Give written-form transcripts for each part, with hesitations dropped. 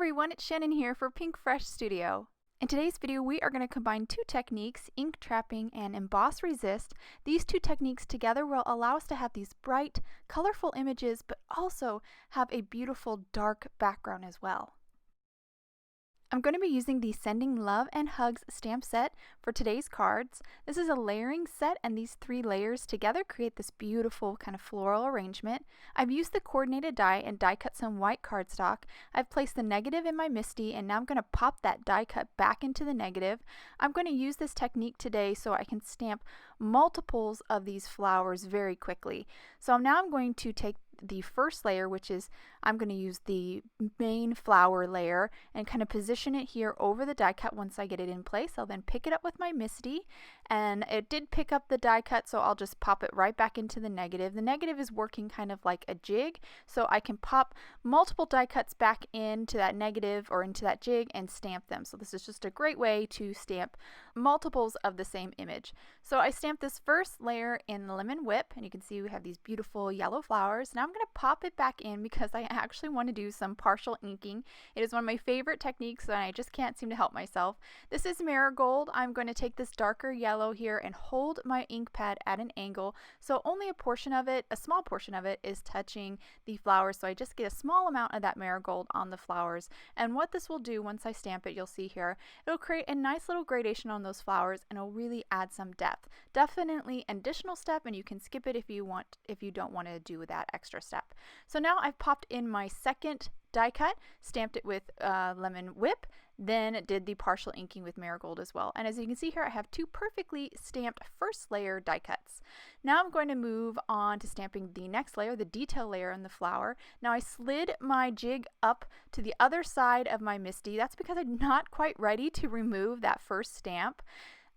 everyone, it's Channin here for Pink Fresh Studio. In today's video, we are going to combine two techniques, ink trapping and emboss resist. These two techniques together will allow us to have these bright, colorful images, but also have a beautiful dark background as well. I'm going to be using the Sending Love and Hugs stamp set for today's cards. This is a layering set, and these three layers together create this beautiful kind of floral arrangement. I've used the coordinated die and die cut some white cardstock. I've placed the negative in my MISTI, and now I'm going to pop that die cut back into the negative. I'm going to use this technique today so I can stamp multiples of these flowers very quickly. So now I'm going to take the first layer, which is I'm going to use the main flower layer and kind of position it here over the die cut. Once I get it in place, I'll then pick it up with my MISTI, and it did pick up the die cut, so I'll just pop it right back into the negative. The negative is working kind of like a jig, so I can pop multiple die cuts back into that negative or into that jig and stamp them. So this is just a great way to stamp multiples of the same image. So I stamped this first layer in the Lemon Whip, and you can see we have these beautiful yellow flowers. Now I'm going to pop it back in because I actually want to do some partial inking. It is one of my favorite techniques and I just can't seem to help myself. This is Marigold. I'm going to take this darker yellow here and hold my ink pad at an angle, so only a portion of it, a small portion of it, is touching the flowers, so I just get a small amount of that Marigold on the flowers. And what this will do once I stamp it, you'll see here, it'll create a nice little gradation on those flowers, and it'll really add some depth. Definitely an additional step, and you can skip it if you don't want to do that extra step. So now I've popped in my second die cut, stamped it with Lemon Whip, then did the partial inking with Marigold as well. And as you can see here, I have two perfectly stamped first layer die cuts. Now I'm going to move on to stamping the next layer, the detail layer on the flower. Now I slid my jig up to the other side of my MISTI. That's because I'm not quite ready to remove that first stamp.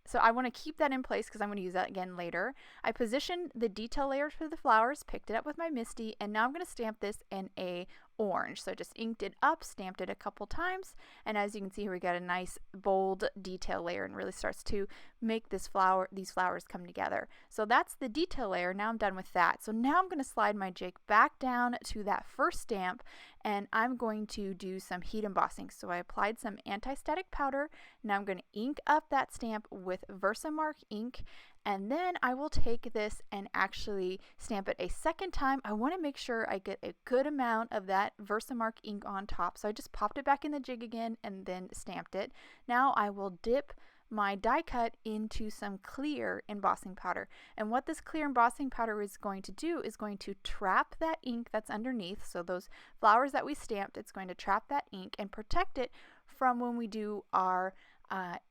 So I want to keep that in place because I'm going to use that again later. I positioned the detail layers for the flowers, picked it up with my MISTI, and now I'm going to stamp this in a orange. So I just inked it up, stamped it a couple times, and as you can see here, we got a nice bold detail layer, and really starts to make these flowers come together. So that's the detail layer. Now I'm done with that. So now I'm going to slide my jig back down to that first stamp, and I'm going to do some heat embossing. So I applied some anti-static powder. Now I'm going to ink up that stamp with Versamark ink, and then I will take this and actually stamp it a second time. I want to make sure I get a good amount of that Versamark ink on top. So I just popped it back in the jig again and then stamped it. Now I will dip my die cut into some clear embossing powder. And what this clear embossing powder is going to do is going to trap that ink that's underneath. So those flowers that we stamped, it's going to trap that ink and protect it from when we do our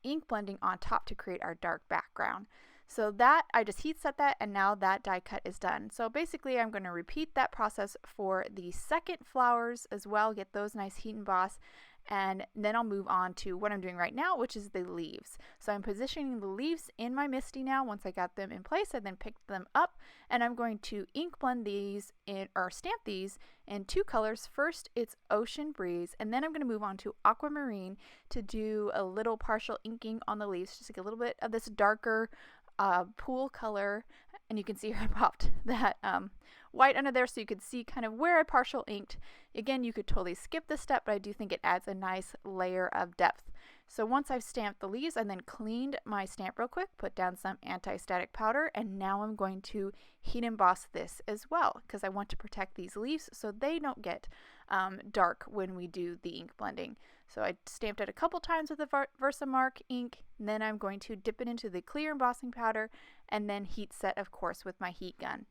ink blending on top to create our dark background. So that, I just heat set that, and now that die cut is done. So basically I'm going to repeat that process for the second flowers as well, get those nice heat emboss, and then I'll move on to what I'm doing right now, which is the leaves. So I'm positioning the leaves in my MISTI now. Once I got them in place, I then picked them up, and I'm going to ink blend these in, or stamp these in two colors. First it's Ocean Breeze, and then I'm going to move on to Aquamarine to do a little partial inking on the leaves, just like a little bit of this darker pool color. And you can see here I popped that white under there so you could see kind of where I partial inked. Again, you could totally skip this step, but I do think it adds a nice layer of depth. So once I've stamped the leaves, I then cleaned my stamp real quick, put down some anti-static powder, and now I'm going to heat emboss this as well because I want to protect these leaves so they don't get dark when we do the ink blending. So I stamped it a couple times with the Versamark ink, and then I'm going to dip it into the clear embossing powder and then heat set, of course, with my heat gun.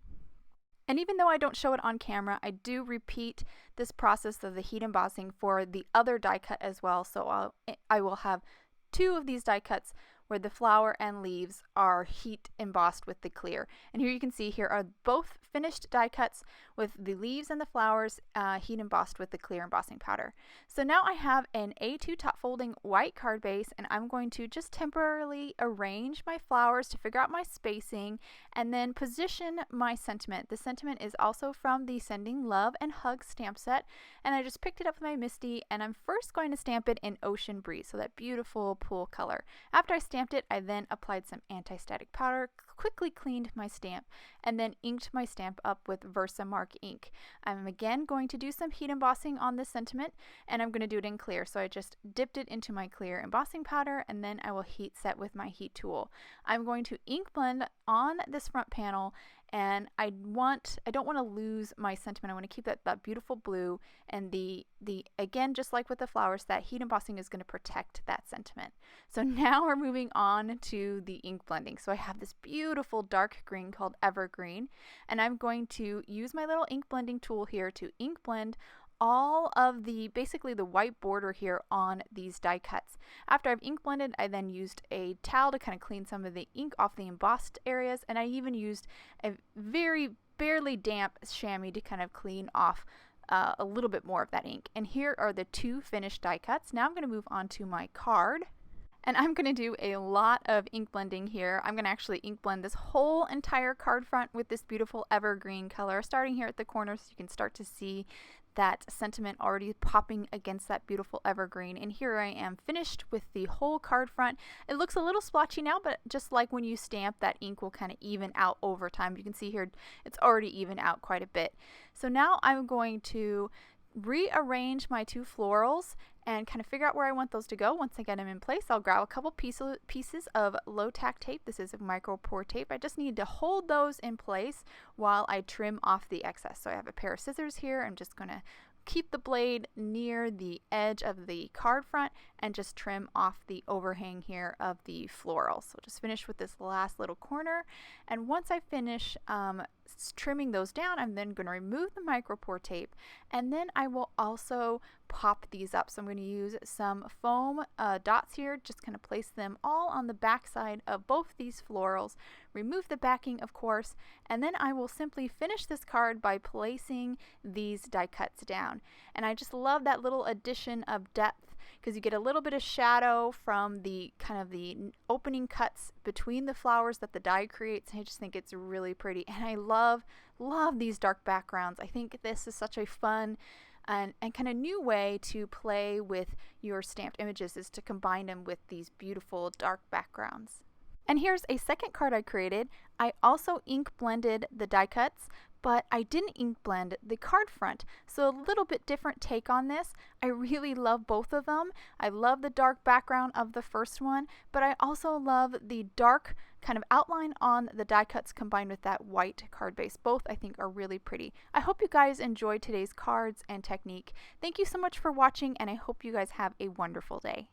And even though I don't show it on camera, I do repeat this process of the heat embossing for the other die cut as well. So I will have two of these die cuts where the flower and leaves are heat embossed with the clear. And here you can see here are both finished die cuts with the leaves and the flowers heat embossed with the clear embossing powder. So now I have an A2 top folding white card base, and I'm going to just temporarily arrange my flowers to figure out my spacing and then position my sentiment. The sentiment is also from the Sending Love and Hugs stamp set, and I just picked it up with my MISTI, and I'm first going to stamp it in Ocean Breeze, so that beautiful pool color. After I stamped it, I then applied some anti-static powder, quickly cleaned my stamp, and then inked my stamp up with Versamark ink. I'm again going to do some heat embossing on this sentiment, and I'm going to do it in clear. So I just dipped it into my clear embossing powder, and then I will heat set with my heat tool. I'm going to ink blend on this front panel, and I don't want to lose my sentiment. I want to keep that beautiful blue, and the again, just like with the flowers, that heat embossing is going to protect that sentiment. So now we're moving on to the ink blending. So I have this beautiful dark green called Evergreen, and I'm going to use my little ink blending tool here to ink blend all of basically the white border here on these die cuts. After I've ink blended, I then used a towel to kind of clean some of the ink off the embossed areas, and I even used a very barely damp chamois to kind of clean off a little bit more of that ink. And here are the 2 finished die cuts. Now I'm going to move on to my card. And I'm going to do a lot of ink blending here. I'm going to actually ink blend this whole entire card front with this beautiful evergreen color, starting here at the corner, so you can start to see that sentiment already popping against that beautiful evergreen. And here I am finished with the whole card front. It looks a little splotchy now, but just like when you stamp, that ink will kind of even out over time. You can see here it's already even out quite a bit. So now I'm going to rearrange my 2 florals and kind of figure out where I want those to go. Once I get them in place, I'll grab a couple pieces of low tack tape. This is micro pour tape. I just need to hold those in place while I trim off the excess. So I have a pair of scissors here. I'm just going to keep the blade near the edge of the card front and just trim off the overhang here of the floral. So just finish with this last little corner, and once I finish trimming those down, I'm then going to remove the micro pour tape, and then I will also pop these up. So I'm going to use some foam dots here, just kind of place them all on the back side of both these florals, remove the backing of course, and then I will simply finish this card by placing these die cuts down. And I just love that little addition of depth, because you get a little bit of shadow from the kind of the opening cuts between the flowers that the die creates. I just think it's really pretty, and I love these dark backgrounds. I think this is such a fun and kind of new way to play with your stamped images, is to combine them with these beautiful dark backgrounds. And here's a second card I created. I also ink blended the die cuts, but I didn't ink blend the card front. So a little bit different take on this. I really love both of them. I love the dark background of the first one, but I also love the dark kind of outline on the die cuts combined with that white card base. Both I think are really pretty. I hope you guys enjoyed today's cards and technique. Thank you so much for watching, and I hope you guys have a wonderful day.